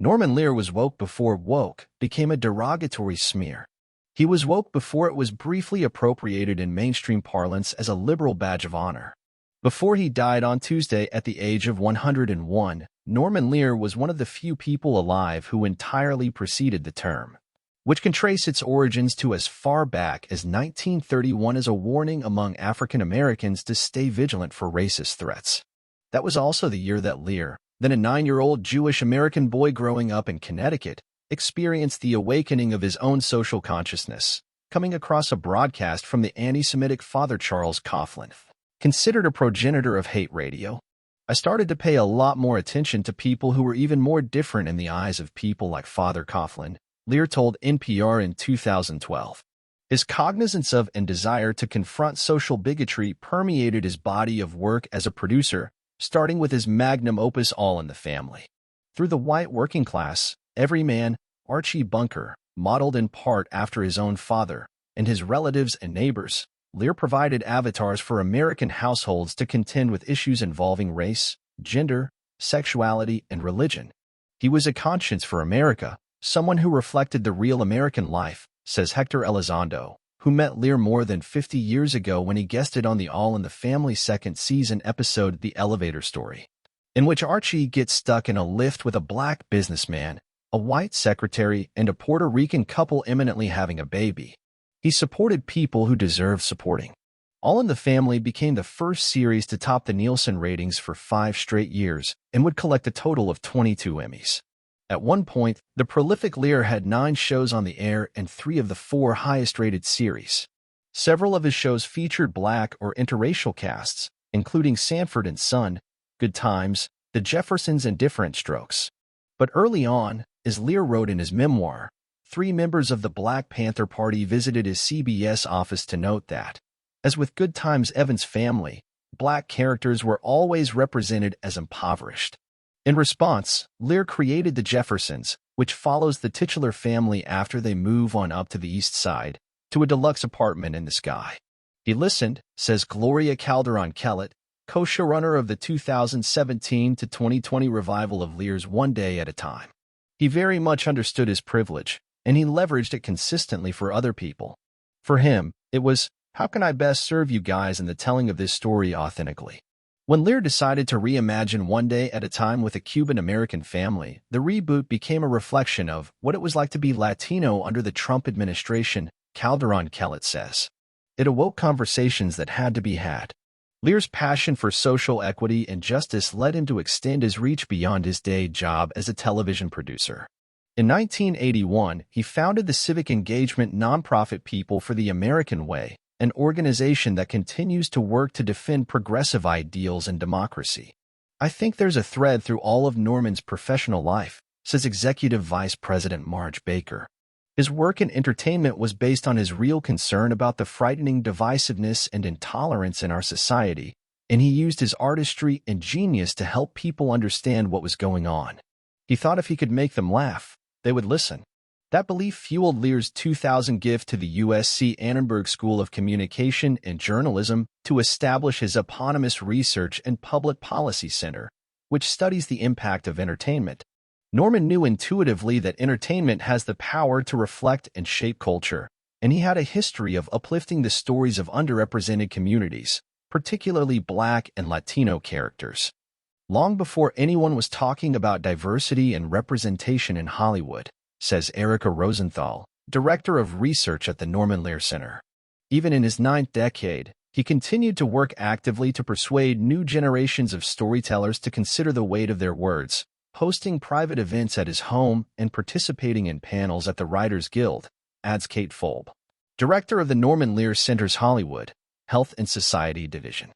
Norman Lear was woke before woke became a derogatory smear. He was woke before it was briefly appropriated in mainstream parlance as a liberal badge of honor. Before he died on Tuesday at the age of 101, Norman Lear was one of the few people alive who entirely preceded the term, which can trace its origins to as far back as 1931 as a warning among African Americans to stay vigilant for racist threats. That was also the year that Lear, then a 9-year-old Jewish American boy growing up in Connecticut, experienced the awakening of his own social consciousness, coming across a broadcast from the anti-Semitic Father Charles Coughlin, considered a progenitor of hate radio. I started to pay a lot more attention to people who were even more different in the eyes of people like Father Coughlin, Lear told NPR in 2012. His cognizance of and desire to confront social bigotry permeated his body of work as a producer, starting with his magnum opus All in the Family. Through the white working class, every man, Archie Bunker, modeled in part after his own father, and his relatives and neighbors, Lear provided avatars for American households to contend with issues involving race, gender, sexuality, and religion. He was a conscience for America, someone who reflected the real American life, says Hector Elizondo, who met Lear more than 50 years ago when he guested on the All in the Family second season episode The Elevator Story, in which Archie gets stuck in a lift with a black businessman, a white secretary, and a Puerto Rican couple imminently having a baby. He supported people who deserve supporting. All in the Family became the first series to top the Nielsen ratings for 5 straight years and would collect a total of 22 Emmys. At one point, the prolific Lear had 9 shows on the air and 3 of the 4 highest-rated series. Several of his shows featured black or interracial casts, including Sanford and Son, Good Times, The Jeffersons, and Different Strokes. But early on, as Lear wrote in his memoir, 3 members of the Black Panther Party visited his CBS office to note that, as with Good Times' Evans family, black characters were always represented as impoverished. In response, Lear created The Jeffersons, which follows the titular family after they move on up to the East Side, to a deluxe apartment in the sky. He listened, says Gloria Calderon-Kellett, co-showrunner of the 2017 to 2020 revival of Lear's One Day at a Time. He very much understood his privilege, and he leveraged it consistently for other people. For him, it was, how can I best serve you guys in the telling of this story authentically? When Lear decided to reimagine One Day at a Time with a Cuban-American family, the reboot became a reflection of what it was like to be Latino under the Trump administration, Calderon-Kellett says. It awoke conversations that had to be had. Lear's passion for social equity and justice led him to extend his reach beyond his day job as a television producer. In 1981, he founded the civic engagement nonprofit People for the American Way, an organization that continues to work to defend progressive ideals and democracy. I think there's a thread through all of Norman's professional life, says Executive Vice President Marge Baker. His work in entertainment was based on his real concern about the frightening divisiveness and intolerance in our society, and he used his artistry and genius to help people understand what was going on. He thought if he could make them laugh, they would listen. That belief fueled Lear's 2000 gift to the USC Annenberg School of Communication and Journalism to establish his eponymous Research and Public Policy Center, which studies the impact of entertainment. Norman knew intuitively that entertainment has the power to reflect and shape culture, and he had a history of uplifting the stories of underrepresented communities, particularly Black and Latino characters. Long before anyone was talking about diversity and representation in Hollywood, says Erica Rosenthal, director of research at the Norman Lear Center. Even in his 9th decade, he continued to work actively to persuade new generations of storytellers to consider the weight of their words, hosting private events at his home and participating in panels at the Writers Guild, adds Kate Folb, director of the Norman Lear Center's Hollywood, Health and Society Division.